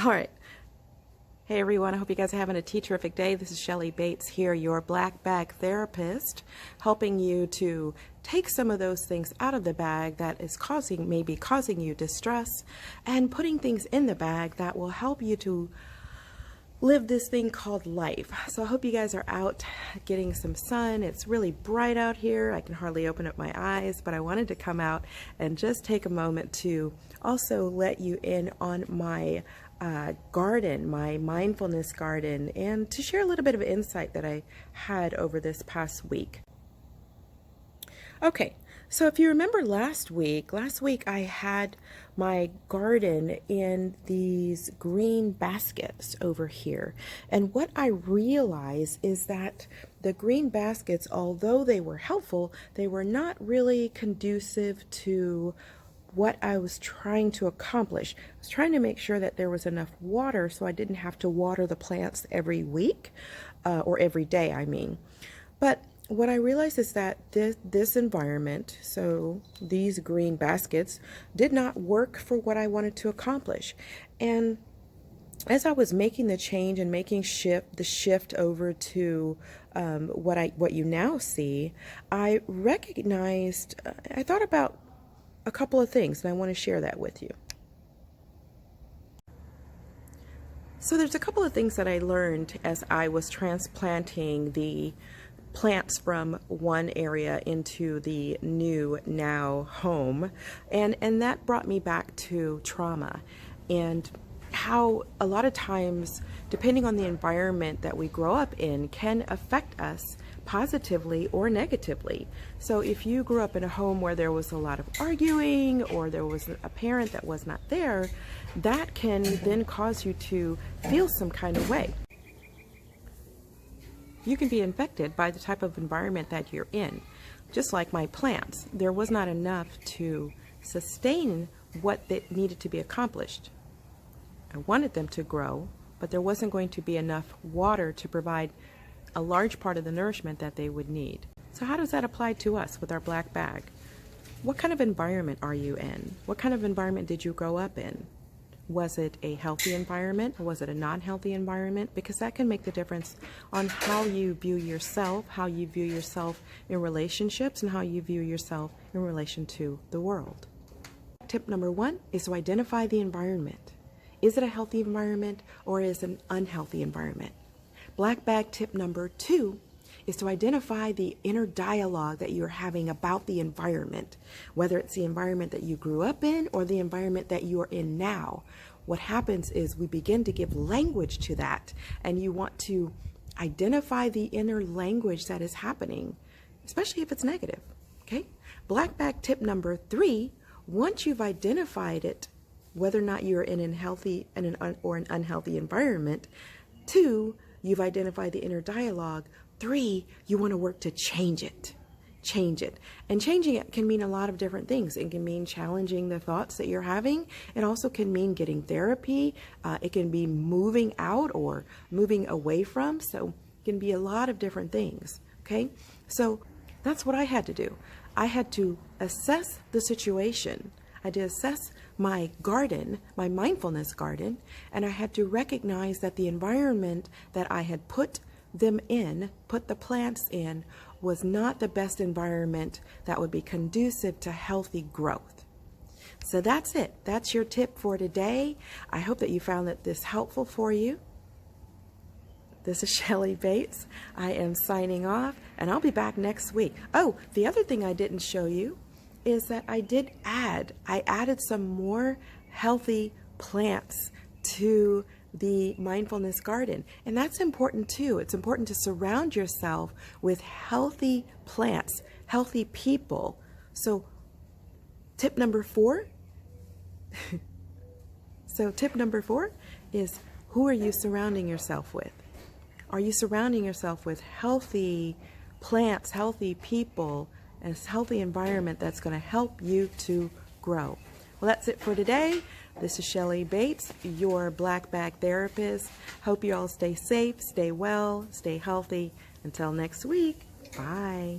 All right. Hey everyone, I hope you guys are having a terrific day. This is Shelly Bates here, your black bag therapist, helping you to take some of those things out of the bag that is maybe causing you distress, and putting things in the bag that will help you to live this thing called life. So I hope you guys are out getting some sun. It's really bright out here. I can hardly open up my eyes, but I wanted to come out and just take a moment to also let you in on my garden, my mindfulness garden, and to share a little bit of insight that I had over this past week. Okay, so if you remember last week I had my garden in these green baskets over here. And what I realized is that the green baskets, although they were helpful, they were not really conducive to what I was trying to accomplish. I was trying to make sure that there was enough water so I didn't have to water the plants every week, or every day, I mean. But what I realized is that this environment, so these green baskets, did not work for what I wanted to accomplish. And as I was making the change and making the shift over to what you now see, I recognized, I thought about a couple of things, and I want to share that with you. So there's a couple of things that I learned as I was transplanting the plants from one area into the new now home, and that brought me back to trauma and how a lot of times, depending on the environment that we grow up in, can affect us positively or negatively. So if you grew up in a home where there was a lot of arguing, or there was a parent that was not there, that can then cause you to feel some kind of way. You can be infected by the type of environment that you're in. Just like my plants, there was not enough to sustain what that needed to be accomplished. I wanted them to grow, but there wasn't going to be enough water to provide a large part of the nourishment that they would need. So how does that apply to us with our black bag? What kind of environment are you in? What kind of environment did you grow up in? Was it a healthy environment, or was it a non-healthy environment? Because that can make the difference on how you view yourself, how you view yourself in relationships, and how you view yourself in relation to the world. Tip number 1 is to identify the environment. Is it a healthy environment, or is it an unhealthy environment? Black bag tip number 2 is to identify the inner dialogue that you're having about the environment, whether it's the environment that you grew up in or the environment that you are in now. What happens is we begin to give language to that, and you want to identify the inner language that is happening, especially if it's negative. Okay? Black bag tip number 3, once you've identified it, whether or not you're in an unhealthy environment, 2, you've identified the inner dialogue, 3, you want to work to change it. Change it. And changing it can mean a lot of different things. It can mean challenging the thoughts that you're having. It also can mean getting therapy. It can be moving out or moving away from. So it can be a lot of different things. Okay? So that's what I had to do. I had to assess the situation. I had to assess my garden, my mindfulness garden, and I had to recognize that the environment that I had put the plants in, was not the best environment that would be conducive to healthy growth. So that's it. That's your tip for today. I hope that you found this helpful for you. This is Shelly Bates. I am signing off, and I'll be back next week. Oh, the other thing I didn't show you is that I added some more healthy plants to the mindfulness garden, and that's important too. It's important to surround yourself with healthy plants, healthy people. So tip number 4 is, who are you surrounding yourself with? Are you surrounding yourself with healthy plants, healthy people, and a healthy environment that's going to help you to grow? Well, that's it for today. This is Shelly Bates, your black bag therapist. Hope you all stay safe, stay well, stay healthy. Until next week, bye.